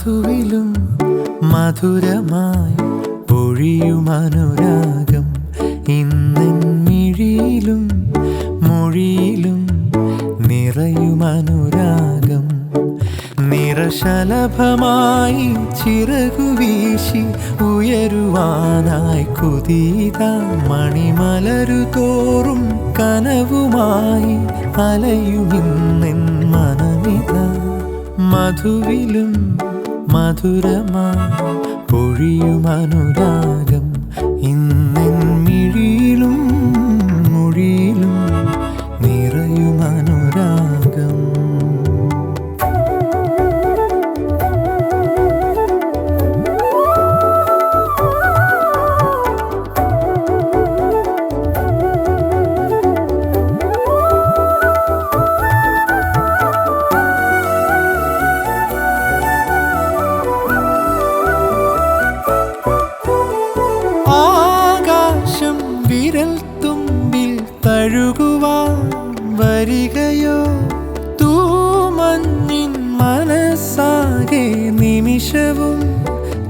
മധുവിലും മധുരമായി പൊഴിയുമനുരാഗം ഇന്നെന്നിഴിയിലും മൊഴിയിലും നിറയുമനുരാഗം നിറശലഭമായി ചിറകുവീശി ഉയരുവാനായി കുതീത മണിമലരു തോറും കനവുമായി അലയുമിന്നെൻ മനമിത മധുവിലും മധുരമായി പൊഴിയുമനുരാഗം ഇന്നെൻ മിഴിയിലും മൊഴിയിലും നിറയുമനുരാഗം. വിരൽ തുമ്പിൽ തഴുകുവാൻ വരികയോ തൂമഞ്ഞിൻ മനസ്സാകെ നിമിഷവും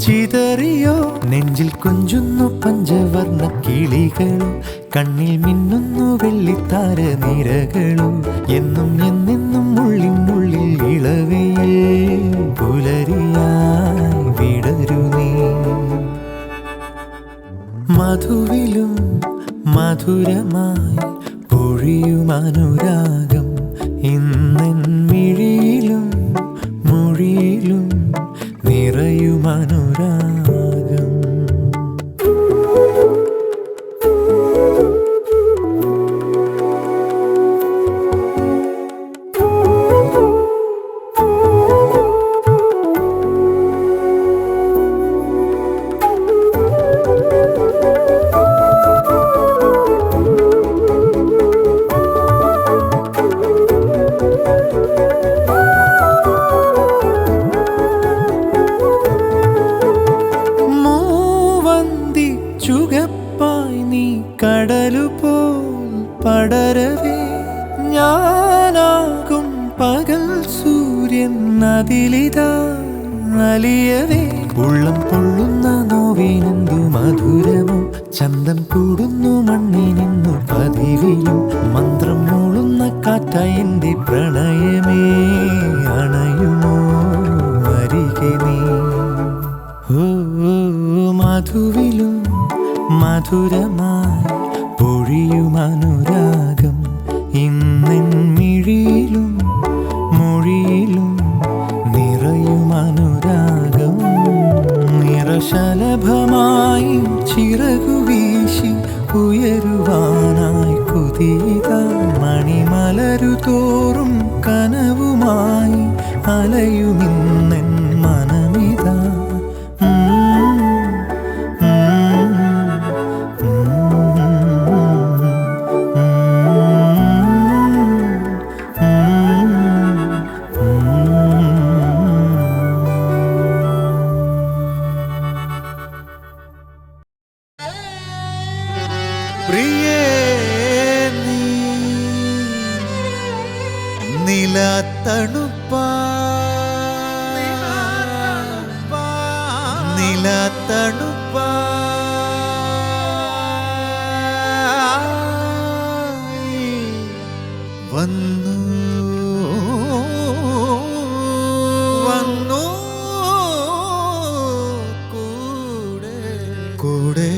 ചിതറിയോ നെഞ്ചിൽ കൊഞ്ചുന്നു പഞ്ചവർണ്ണ കിളികളും കണ്ണിൽ മിന്നുന്നു വെള്ളിത്താര നിരകളും എന്നും എന്നെന്നും ഉള്ളിനുള്ളിൽ ഇളവയിൽ പുലരിയായി വിടരു നീ മധുവിലും മധുരമായി പൊഴിയുമനുരാഗം ഇന്നെൻ മിഴിയിലും മൊഴിയിലും നിറയുമനുരാഗം. ചുകപ്പായി നീ കടലുപോൽ പടരവേ ഞാനാകും പകൽ സൂര്യൻ അതിലിതാ അലിയവേ ഉള്ളം പൊള്ളുന്ന നോവിനെന്തു മധുരമോ ചന്തം കൂടുന്നു മണ്ണിനെന്നു പതിവിലും മന്ത്രം മൂളുന്ന കാറ്റായി എൻ്റെ പ്രണയമേ അണയുമോ അരികെ നീ ഓ മധുവിലും മധുരമായി പൊഴിയുമനുരാഗം ഇന്നെൻ മിഴിയിലും മൊഴിയിലും നിറയുമനുരാഗം നിറശലഭമായി ചിറകുവീശി ഉയരുവാനായി കുതീത മണിമലരു തോറും കനവുമായി അലയുമിന്നെൻ മനമിത പ്രിയേ നീ നിലത്തണുപ്പാ നിലത്തണുപ്പാ വന്നു വന്നു കൂടെ കൂടെ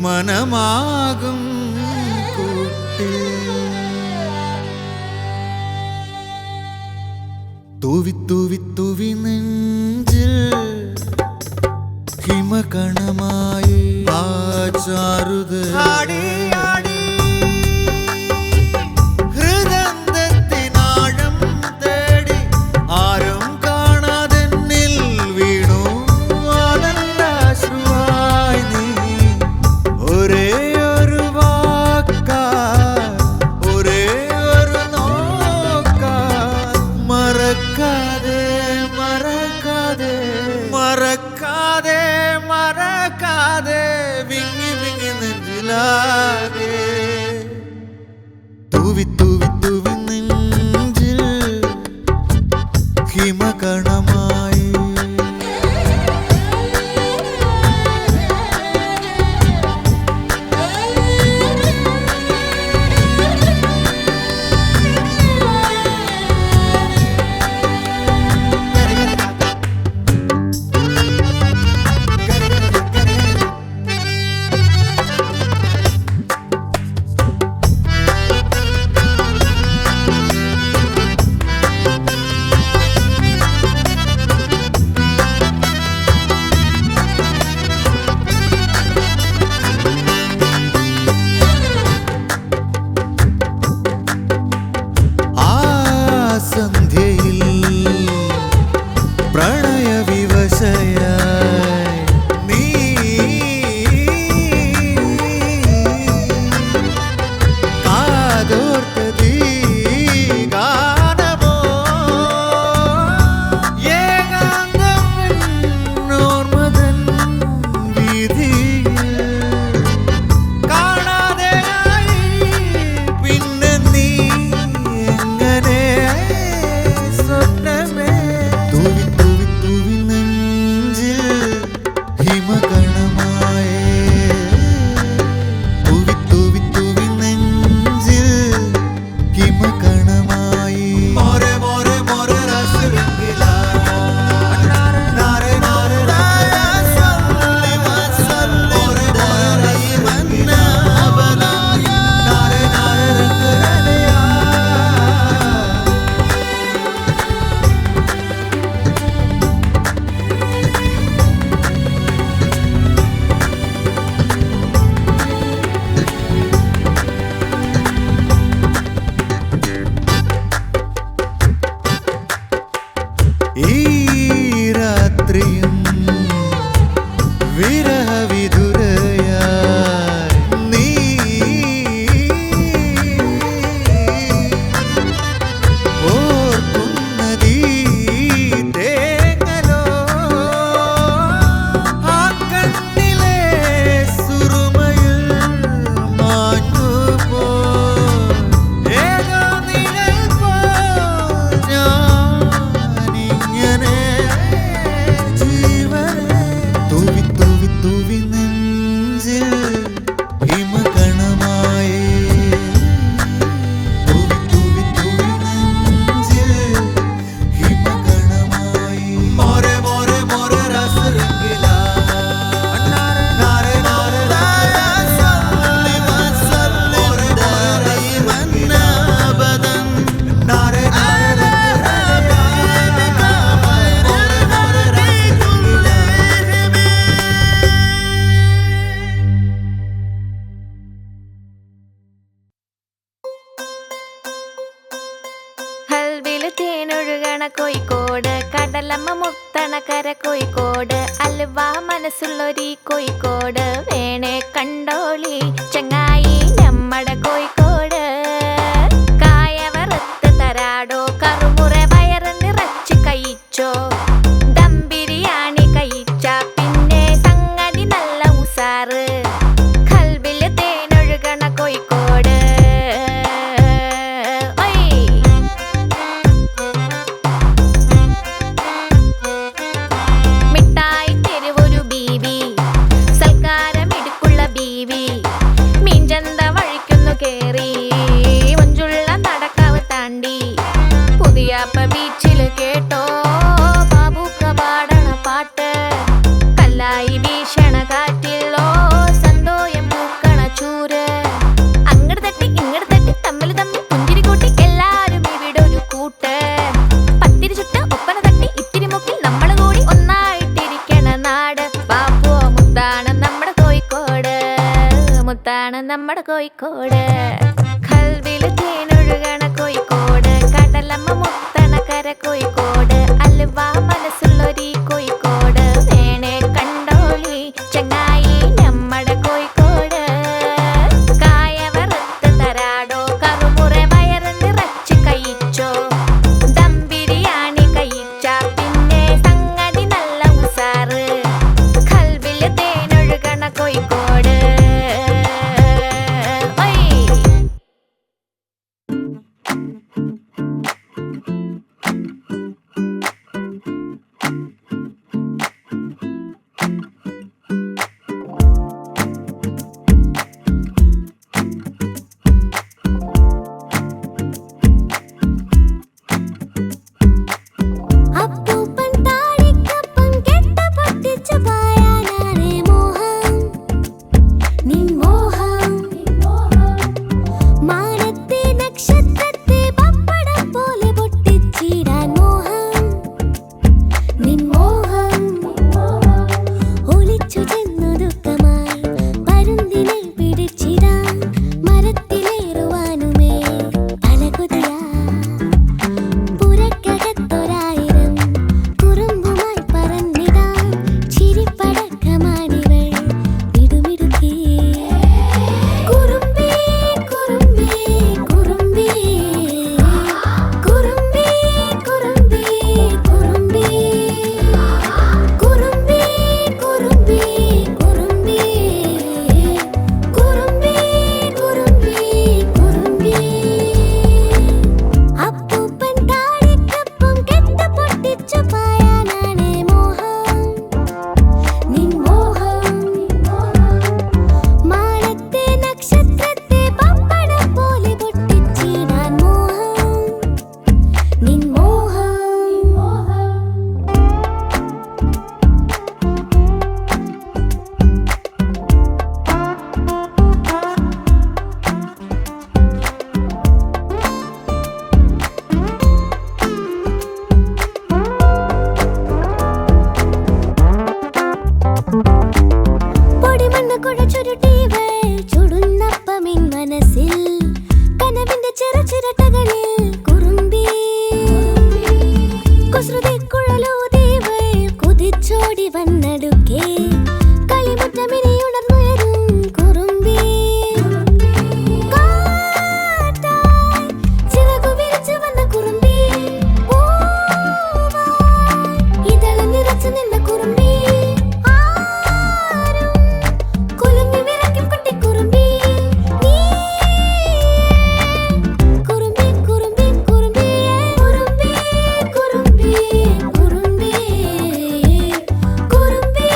മനമാകും കൂട്ടി തൂവി തൂവി തൂവി നെഞ്ചിൽ ഹിമകണമായി ആചാരുത ആടി ആടി ഹൃദയത്തിനാഴം തേടി ആരും കാണാതെന്നിൽ വീണു ആനന്ദാശ്രുവായി നീ ഒരേ ഒരു വാക്കാ ഒരേ ഒരു നോക്കാ മറക്കാതെ മറക്കാതെ മറക്കാതെ മറക്കാതെ വിങ്ങി വിങ്ങി നെഞ്ചിലാകെ തൂവി തൂവി തൂവി നെഞ്ചിൽ ഹിമകണമായി മുത്തണക്കര കോഴിക്കോട് അൽവ മനസ്സുള്ളൊരി കോഴിക്കോട് വേണേ കണ്ടോളി ചങ്ങായി നമ്മടെ കോഴിക്കോട്. കായ വറുത്ത് തരാടോ കറുമുറ വയറ് നിറച്ച് കഴിച്ചോ ദം ബിരിയാണി കഴിച്ച പിന്നെ സംഗതി നല്ല ഉസാറ് കൽബില് തേനൊഴുകണ കോഴിക്കോട്. മിഠായി തെരുവൊരു ബീവി സൽക്കാരമിടുക്കുള്ള ബീവി മീൻചന്ത വഴിക്കുന്നു കേറി മഞ്ചുള്ള നടക്കാവ് താണ്ടി പുതിയാപ്പ ബീച്ചില് കേട്ടോ ബാബുക്ക പാടണ പാട്ട് കല്ലായി വീശണ കാറ്റിലോ സന്തോയം പൂക്കണ ചൂര്. അങ്ങട് തട്ടി ഇങ്ങട് തട്ടി തമ്മിൽ തമ്മിൽ പുഞ്ചിരി കൂട്ടി എല്ലാരും ഇവിടെ ഒരു കൂട്ട്. പത്തിരി ചുട്ട ഒപ്പന തട്ടി ഇത്തിരി മുക്കിൽ നമ്മള് കൂടി ഒന്നായിട്ടിരിക്കണ നാട്. ബാപ്പുവോ മുത്താണ് നമ്മുടെ കോഴിക്കോട് മുത്താണ് നമ്മുടെ കോഴിക്കോട്. കൽവില് തേനൊഴുകണ കോഴിക്കോട് കടലമ്മ മുത്തണക്കര കോഴിക്കോട് അൽവ മനസ്സുള്ളൊരി കോഴിക്കോട് വേണേ കണ്ടോളി ചങ്ങായി നമ്മടെ കോഴിക്കോട്. കായ വറുത്ത് തരാടോ കറുമുറ വയറ് നിറച്ച് കഴിച്ചോ ദം ബിരിയാണി കഴിച്ച പിന്നെ സംഗതി നല്ല ഉസാറ് കൽബില് തേനൊഴുകണ കോഴിക്കോട്. അപ്പൂപ്പൻ താടിക്കപ്പം കെട്ട പൊട്ടിച്ച പായാനാണേ മോഹം നിൻ മോഹം. മാനത്തെ നക്ഷത്രത്തെ പപ്പടം പോലെ പൊട്ടിച്ചിടാൻ മോഹം നിൻ മോഹം. ഒളിച്ചു ചെന്നു ദുഃഖമായി പരുന്തിനെ പിടിച്ചിടാൻ മരത്തിലേറുവാനുമേ അലകുതിയാ പുരക്കകത്തൊരായിരം കുറുമ്പുമായി പറന്നിടാൻ ചിരിപ്പടക്കമാണിവൾ മിടുമിടുക്കി. കുറുമ്പി കുറുമ്പി കുറുമ്പി കുറുമ്പി കുറുമ്പി കുറുമ്പി കുറുമ്പി കുറുമ്പി കുറുമ്പി കുറുമ്പി കുറുമ്പി കുറുമ്പി. അപ്പൂപ്പൻ താടിക്കപ്പം കെട്ട പൊട്ടിച്ച പായാനാണേ മോഹം നിൻ മോഹം. മാനത്തെ നക്ഷത്രത്തെ പപ്പടം പോലെ പൊട്ടിച്ചിടാൻ മോഹം നിൻ മോഹം. പൊടിമണ്ണ് കുഴച്ചുരുട്ടിവൾ ചുടുന്നപ്പമിൻ മനസ്സിൽ കനവിന്റെ ചിറച്ചിരട്ടകളിൽ കുറുമ്പി. കുസൃതി കുഴലൂതിവൾ കുതിച്ചോടി വന്നടുക്കേ കളിമുറ്റമിനി ഉണർന്നുയരും കുറുമ്പി. കാറ്റായി ചിറകു വിരിച്ചു വന്ന കുറുമ്പി പൂവായി ഇതള് നിറച്ചു നിന്ന കുറുമ്പി. ആരും കുലുങ്ങി വിറയ്ക്കും കുട്ടിക്കുറുമ്പി നീ. കുറുമ്പി കുറുമ്പി കുറുമ്പിയേ കുറുമ്പി കുറുമ്പി കുറുമ്പി കുറുമ്പി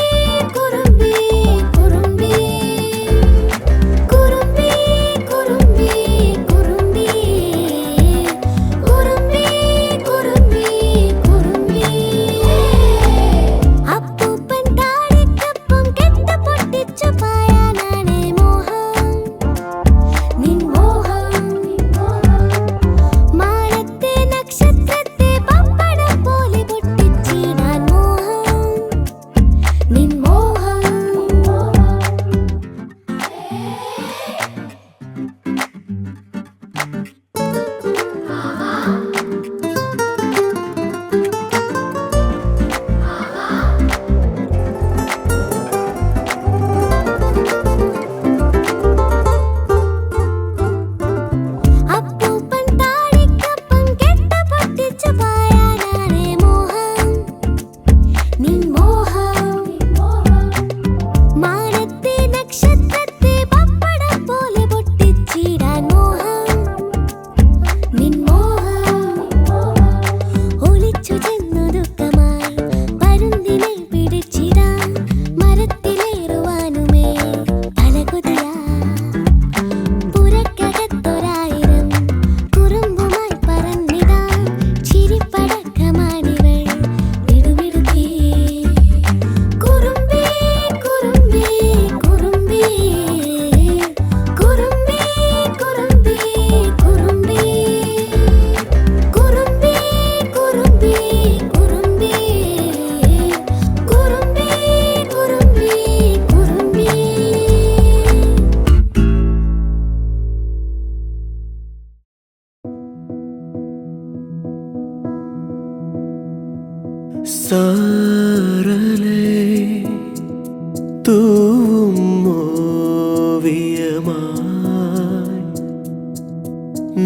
തൂവും ഓവിയമായി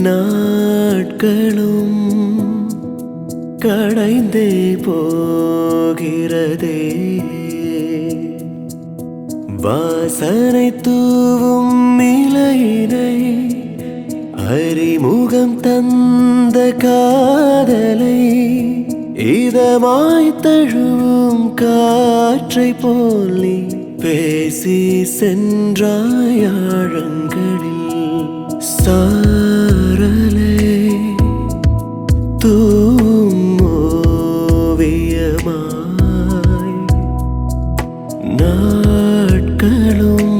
നാട്കളും കടൈந்தே போகிறதே வாசனை தூவும் இலையினை அறிமுகம் தந்த காதலை இதமாய் தழுவும் காற்றை போல் நீ பேசி சென்றாய் ஆழங்களில் சாரலே தூவும் ஓவியமாய் நாட்களும்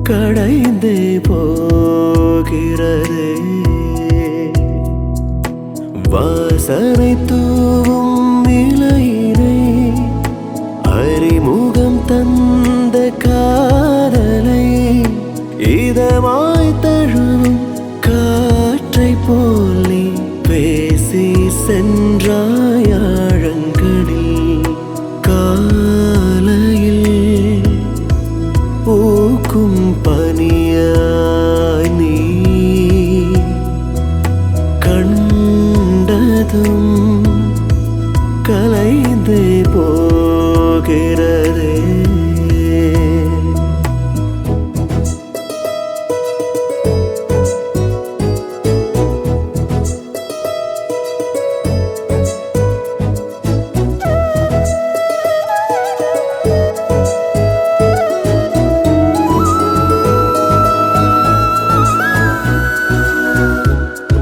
கடைந்தே போகிறதே வாசனை தூவும் இலையினை அறிமுகம் தந்த காதலை இதமாய் தழுவும் காற்றை போல் நீ பேசி சென்றாய் ஆழங்களில் காலையில் பூக்கும் பனியாய் நீ கண்டதும் கலைந்து போகிறதே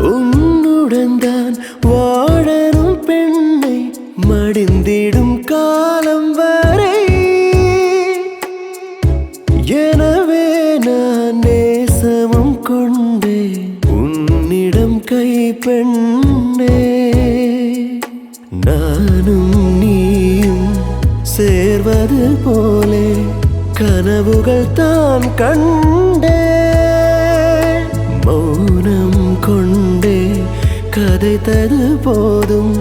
உன்னுடன் வாழணும் பெண்ணை மடிந்திடும் காலம் வரை எனவே நான் நேசமும் கொண்டே உன்னிடம் கை பெண்ணே நானும் நீயும் சேர்வது போலே கனவுகள் தான் கண்டே மௌனம் கொண்டே கதைத்தது போதும்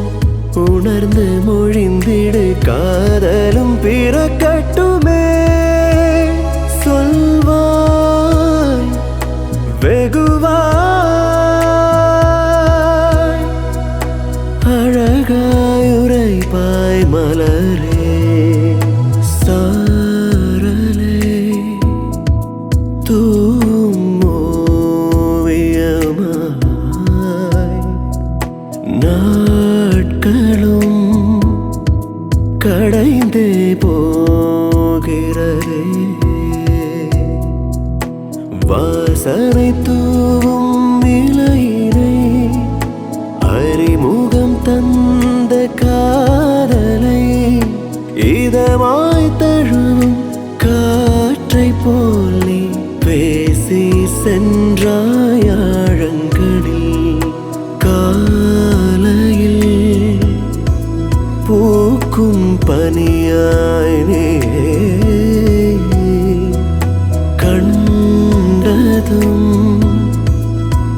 உணர்ந்து மொழிந்திடு காதலும் பிறக்கட்டுமே சொல்வாய் வெகுவாய் அழகாயுரைப்பாய் மலரே சாரலே தூவும் ஓவியமாய் நாட்களும் கடைந்தே போகிறதே வாசனை தூவும் இலையினை அறிமுகம் தந்த காதலை இதமாய் தழுவும் காற்றை போல் நீ பேசி சென்றாய் ஆழங்களில் காலையில் பூக்கும் பனியாய் நீ கண்டதும்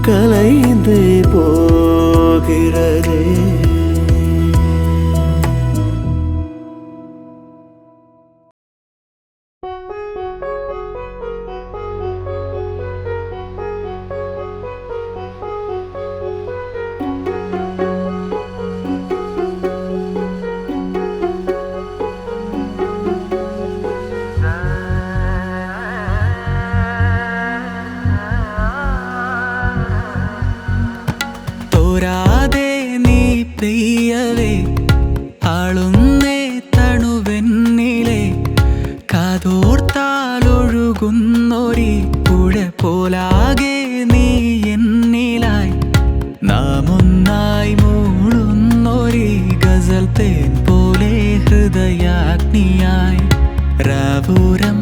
கலைந்து போகிறதே തോരാതെ നീ പെയ്യവേ ആളുന്നേ തണുവെന്നിലെ കാതോർത്താലൊഴുകുന്നൊരി പുഴ പോലാകെ നീ എന്നിലായി നാം ഒന്നായി മൂളുന്നൊരി ഗസൽ തേൻ പോലെ ഹൃദയാഗ്നിയായി രാവൂരം